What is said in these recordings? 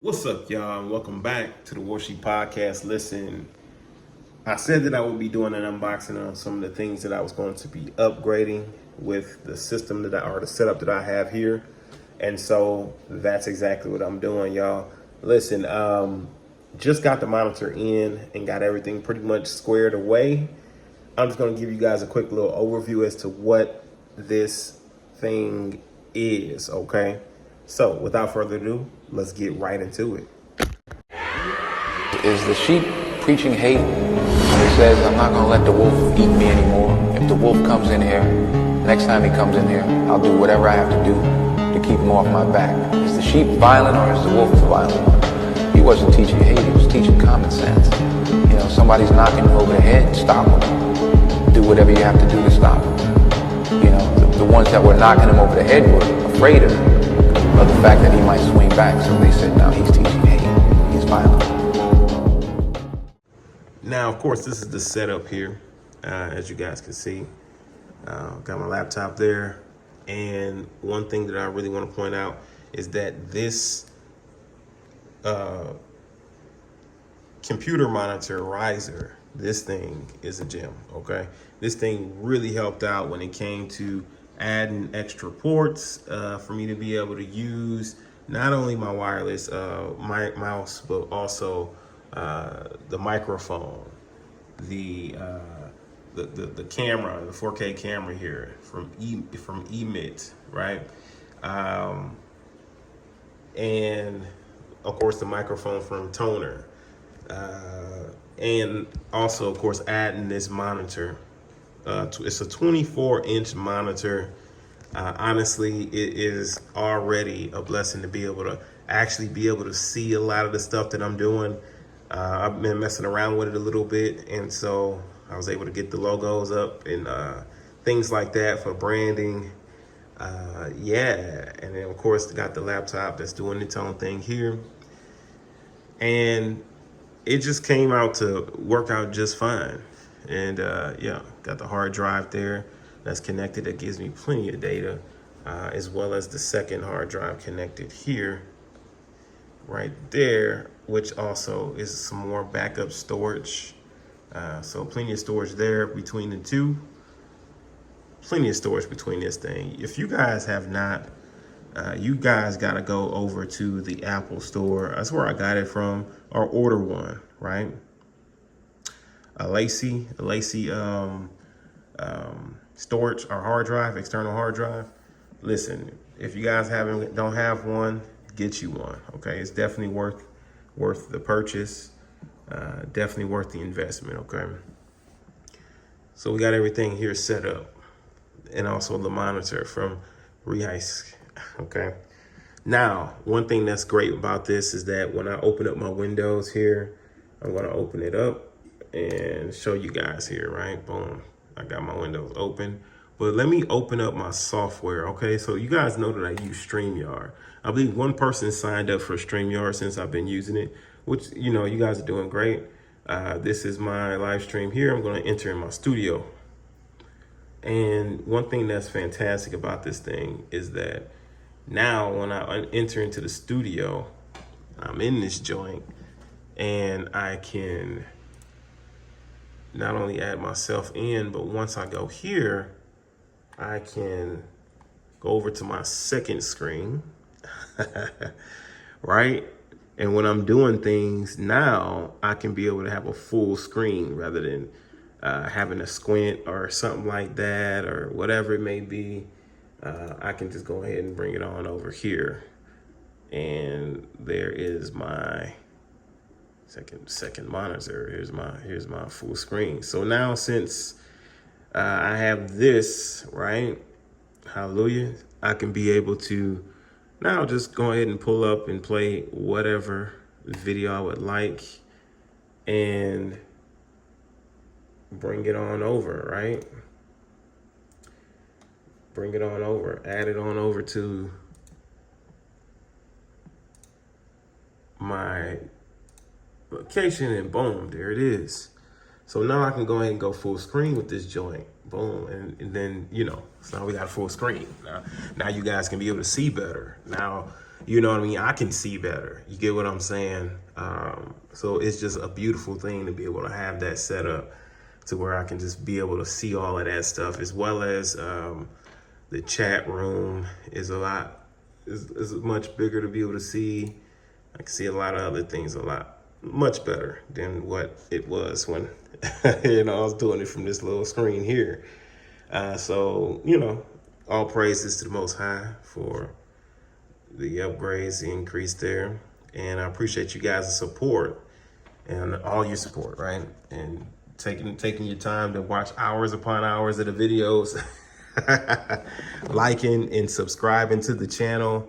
What's up, y'all, and welcome back to the Warsheet Podcast. Listen, I said that I would be doing an unboxing on some of the things that I was going to be upgrading with the system or the setup that I have here. And so that's exactly what I'm doing, y'all. Listen, just got the monitor in and got everything pretty much squared away. I'm just going to give you guys a quick little overview as to what this thing is, okay? So without further ado, let's get right into it. Is the sheep preaching hate when he says, I'm not going to let the wolf eat me anymore? If the wolf comes in here, next time he comes in here, I'll do whatever I have to do to keep him off my back. Is the sheep violent or is the wolf the violent one? He wasn't teaching hate, he was teaching common sense. You know, somebody's knocking you over the head, stop him. Do whatever you have to do to stop him. You know, the ones that were knocking him over the head were afraid of the fact that he might swing back. So they said, no, he's teaching hate. He's violent. Now, of course, this is the setup here, as you guys can see. Got my laptop there. And one thing that I really want to point out is that this computer monitor riser, this thing is a gem, okay? This thing really helped out when it came to adding extra ports for me to be able to use not only my wireless mouse, but also the microphone, the camera, the 4K camera here from Emit, right? And of course the microphone from Toner, and also of course adding this monitor. It's a 24-inch monitor. Honestly, it is already a blessing to be able to actually be able to see a lot of the stuff that I'm doing. I've been messing around with it a little bit, and so I was able to get the logos up and things like that for branding. Yeah, and then of course got the laptop that's doing its own thing here. And it just came out to work out just fine. And yeah, got the hard drive there that's connected that gives me plenty of data, as well as the second hard drive connected here, right there, which also is some more backup storage. So plenty of storage there between the two. Plenty of storage between this thing. If you guys have not, you guys got to go over to the Apple store. That's where I got it from, or order one, right? A Lacy storage or hard drive, external hard drive. Listen, if you guys don't have one, get you one. Okay, it's definitely worth the purchase. Definitely worth the investment. Okay. So we got everything here set up, and also the monitor from Rehisk. Okay. Now, one thing that's great about this is that when I open up my windows here, I'm going to open it up and show you guys here, right? Boom. I got my windows open. But let me open up my software, okay? So you guys know that I use Streamyard. I believe one person signed up for Streamyard since I've been using it, which, you know, you guys are doing great. This is my live stream here. I'm going to enter in my studio. And one thing that's fantastic about this thing is that now when I enter into the studio, I'm in this joint and I can not only add myself in, but once I go here, I can go over to my second screen, right? And when I'm doing things now, I can be able to have a full screen rather than having a squint or something like that, or whatever it may be. I can just go ahead and bring it on over here. And there is my second monitor. Here's my full screen. So now since I have this, right, hallelujah, I can be able to now just go ahead and pull up and play whatever video I would like and bring it on over, right? Bring it on over, add it on over to my location, and boom, there it is. So now I can go ahead and go full screen with this joint. Boom, and then, you know, so now we got a full screen. Now you guys can be able to see better. Now You know what I mean? I can see better. You get what I'm saying? So it's just a beautiful thing to be able to have that set up to where I can just be able to see all of that stuff, as well as the chat room is is much bigger to be able to see. I can see a lot of other things much better than what it was when I was doing it from this little screen here. So all praises to the Most High for the upgrades, the increase there, and I appreciate you guys' support and all your support, right? And taking your time to watch hours upon hours of the videos, liking and subscribing to the channel.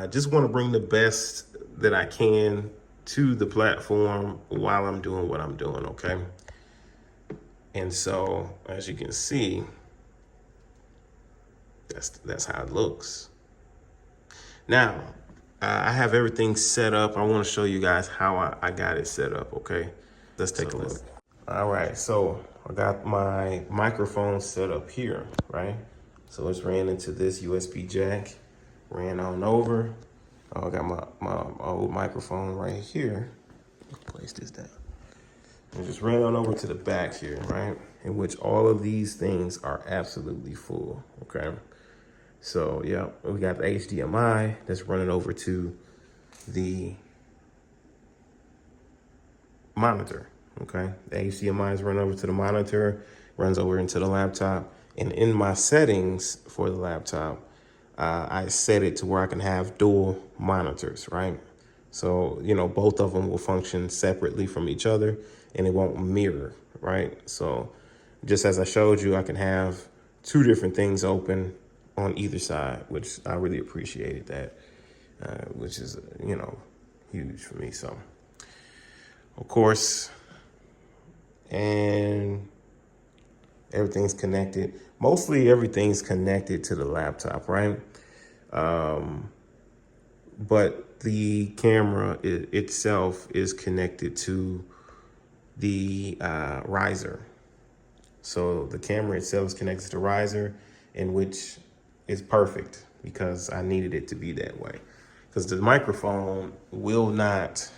Just want to bring the best that I can to the platform while I'm doing what I'm doing, okay? And so, as you can see, that's how it looks. Now, I have everything set up. I want to show you guys how I got it set up, okay? Let's take a look. All right, so I got my microphone set up here, right? So it's ran into this USB jack, ran on over. I got my old microphone right here. Place this down. And just ran on over to the back here, right? In which all of these things are absolutely full, okay? So, yeah, we got the HDMI that's running over to the monitor, okay? The HDMI is running over to the monitor, runs over into the laptop. And in my settings for the laptop, I set it to where I can have dual monitors, right? So, both of them will function separately from each other and it won't mirror, right? So just as I showed you, I can have two different things open on either side, which I really appreciated that, which is, huge for me. So, of course, and everything's connected. Mostly everything's connected to the laptop, right? But the camera itself is connected to the riser. So the camera itself is connected to riser, in which is perfect because I needed it to be that way. Because the microphone will not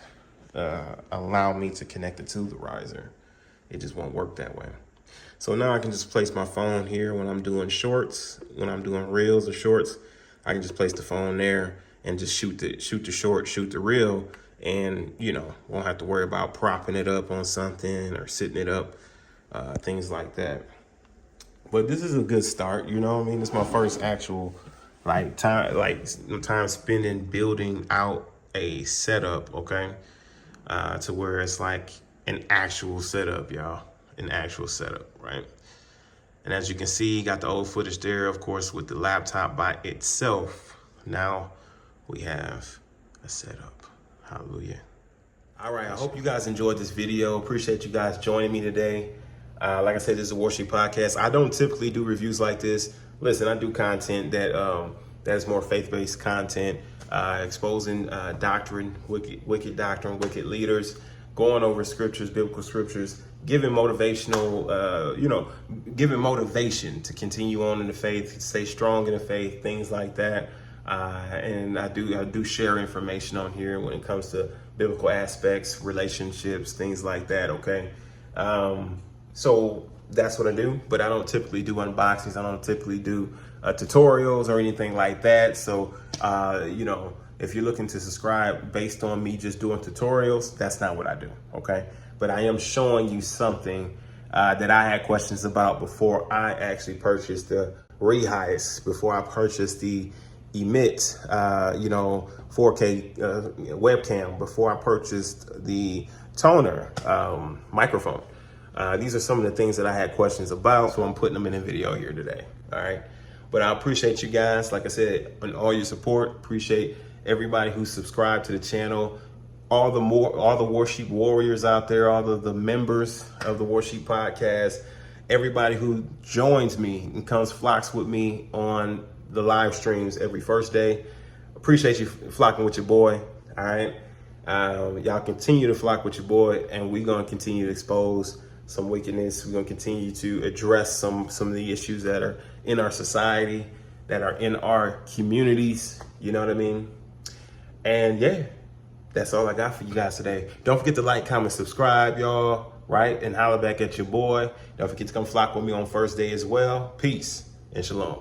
allow me to connect it to the riser. It just won't work that way. So now I can just place my phone here when I'm doing shorts, when I'm doing reels or shorts. I can just place the phone there and just shoot the short, shoot the reel, and won't have to worry about propping it up on something or sitting it up, things like that. But this is a good start, It's my first actual time spending building out a setup, okay? To where it's like an actual setup, y'all. An actual setup, right? And as you can see, got the old footage there, of course, with the laptop by itself. Now we have a setup. Hallelujah. All right, I hope you guys enjoyed this video. Appreciate you guys joining me today. Like I said, this is a Worship Podcast. I don't typically do reviews like this. Listen, I do content that is more faith-based content, exposing doctrine, wicked doctrine, wicked leaders, going over scriptures, biblical scriptures, giving motivational, giving motivation to continue on in the faith, stay strong in the faith, things like that. And I do share information on here when it comes to biblical aspects, relationships, things like that, okay? So that's what I do, but I don't typically do unboxings. I don't typically do tutorials or anything like that. So, if you're looking to subscribe based on me just doing tutorials, that's not what I do, okay? But I am showing you something that I had questions about before I actually purchased the Rehisk, before I purchased the Emit, 4K webcam, before I purchased the toner microphone. These are some of the things that I had questions about, so I'm putting them in a video here today, all right? But I appreciate you guys, like I said, and all your support. Appreciate everybody who subscribed to the channel, all the Worship Warriors out there, all the members of the Worship Podcast, everybody who joins me and comes flocks with me on the live streams every first day. Appreciate you flocking with your boy, all right? Y'all continue to flock with your boy, and we're going to continue to expose some wickedness. We're going to continue to address some of the issues that are in our society, that are in our communities, you know what I mean? And yeah, that's all I got for you guys today. Don't forget to like, comment, subscribe, y'all, right? And holler back at your boy. Don't forget to come flock with me on first day as well. Peace and shalom.